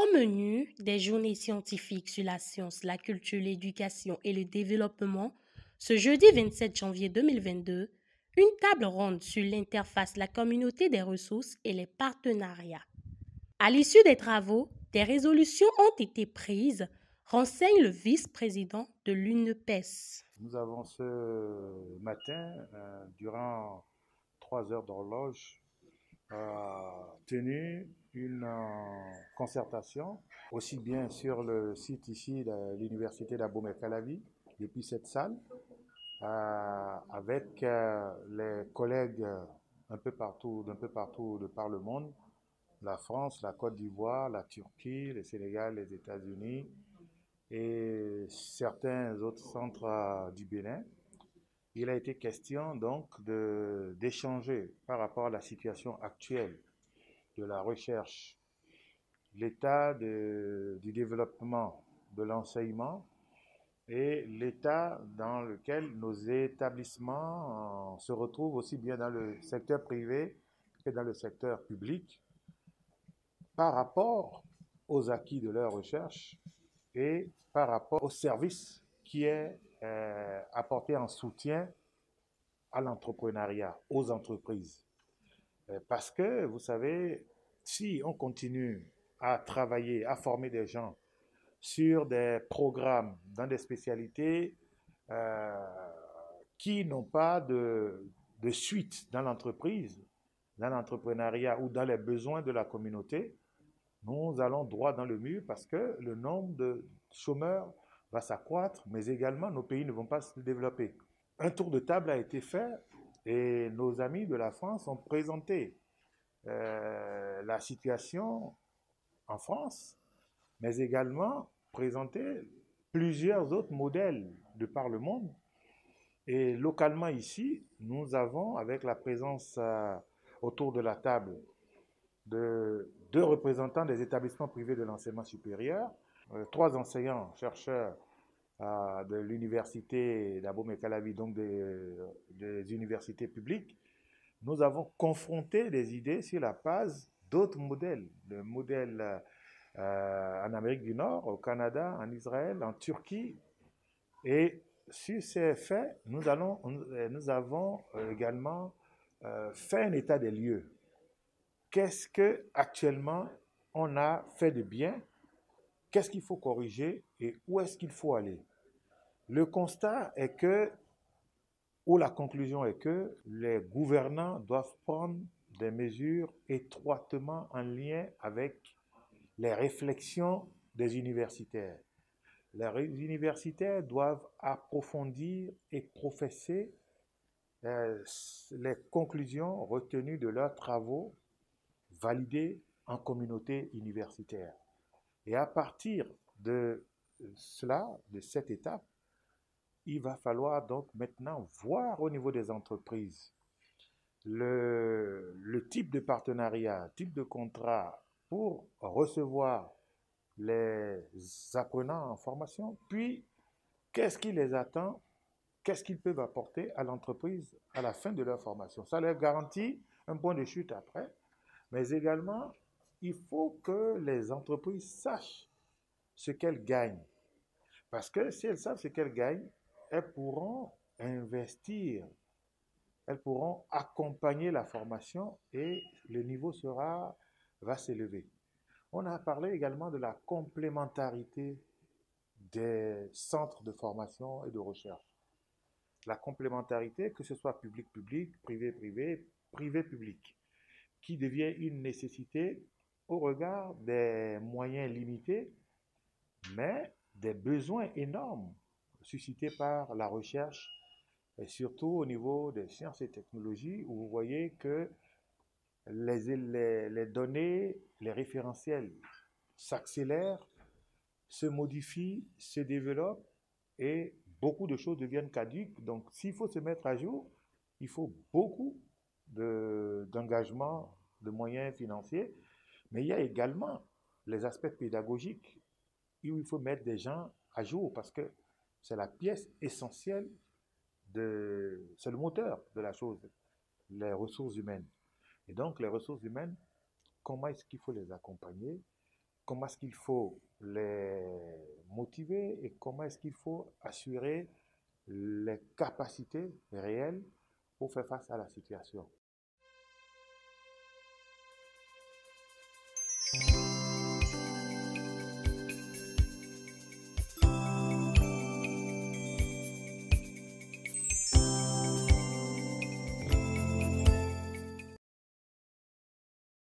Au menu des journées scientifiques sur la science, la culture, l'éducation et le développement, ce jeudi 27 janvier 2022, une table ronde sur l'interface, la communauté des ressources et les partenariats. À l'issue des travaux, des résolutions ont été prises, renseigne le vice-président de l'UNEPES. Nous avons ce matin, durant 3 heures d'horloge, tenu une concertation, aussi bien sur le site ici de l'université d'Abomey-Calavi, depuis cette salle, avec les collègues d'un peu partout de par le monde, la France, la Côte d'Ivoire, la Turquie, le Sénégal, les États-Unis et certains autres centres du Bénin. Il a été question donc d'échanger par rapport à la situation actuelle de la recherche, l'état du développement de l'enseignement et l'état dans lequel nos établissements se retrouvent aussi bien dans le secteur privé que dans le secteur public par rapport aux acquis de leur recherche et par rapport au service qui est apporté en soutien à l'entrepreneuriat, aux entreprises. Parce que, vous savez, si on continue à travailler, à former des gens sur des programmes dans des spécialités euh, qui n'ont pas de suite dans l'entreprise, dans l'entrepreneuriat ou dans les besoins de la communauté, nous allons droit dans le mur parce que le nombre de chômeurs va s'accroître, mais également nos pays ne vont pas se développer. Un tour de table a été fait et nos amis de la France ont présenté la situation en France, mais également présenté plusieurs autres modèles de par le monde. Et localement ici, nous avons, avec la présence autour de la table de deux représentants des établissements privés de l'enseignement supérieur, 3 enseignants, chercheurs de l'université d'Abomey-Calavi, donc des universités publiques, nous avons confronté des idées sur la base d'autres modèles, le modèle en Amérique du Nord, au Canada, en Israël, en Turquie. Et sur ces faits, nous avons également fait un état des lieux. Qu'est-ce que actuellement on a fait de bien? Qu'est-ce qu'il faut corriger et où est-ce qu'il faut aller? Le constat est que, ou la conclusion est que les gouvernants doivent prendre des mesures étroitement en lien avec les réflexions des universitaires. Les universitaires doivent approfondir et professer les conclusions retenues de leurs travaux validés en communauté universitaire. Et à partir de cela, de cette étape, il va falloir donc maintenant voir au niveau des entreprises le type de partenariat, type de contrat pour recevoir les apprenants en formation, puis qu'est-ce qui les attend, qu'est-ce qu'ils peuvent apporter à l'entreprise à la fin de leur formation. Ça leur garantit un point de chute après, mais également, il faut que les entreprises sachent ce qu'elles gagnent. Parce que si elles savent ce qu'elles gagnent, elles pourront investir, elles pourront accompagner la formation et le niveau va s'élever. On a parlé également de la complémentarité des centres de formation et de recherche. La complémentarité, que ce soit public-public, privé-privé, privé-public, qui devient une nécessité au regard des moyens limités, mais des besoins énormes suscités par la recherche, et surtout au niveau des sciences et technologies, où vous voyez que les données, les référentiels s'accélèrent, se modifient, se développent, et beaucoup de choses deviennent caduques. Donc, s'il faut se mettre à jour, il faut beaucoup d'engagement, de moyens financiers, mais il y a également les aspects pédagogiques où il faut mettre des gens à jour parce que c'est la pièce essentielle, c'est le moteur de la chose, les ressources humaines. Et donc, les ressources humaines, comment est-ce qu'il faut les accompagner? comment est-ce qu'il faut les motiver et comment est-ce qu'il faut assurer les capacités réelles pour faire face à la situation.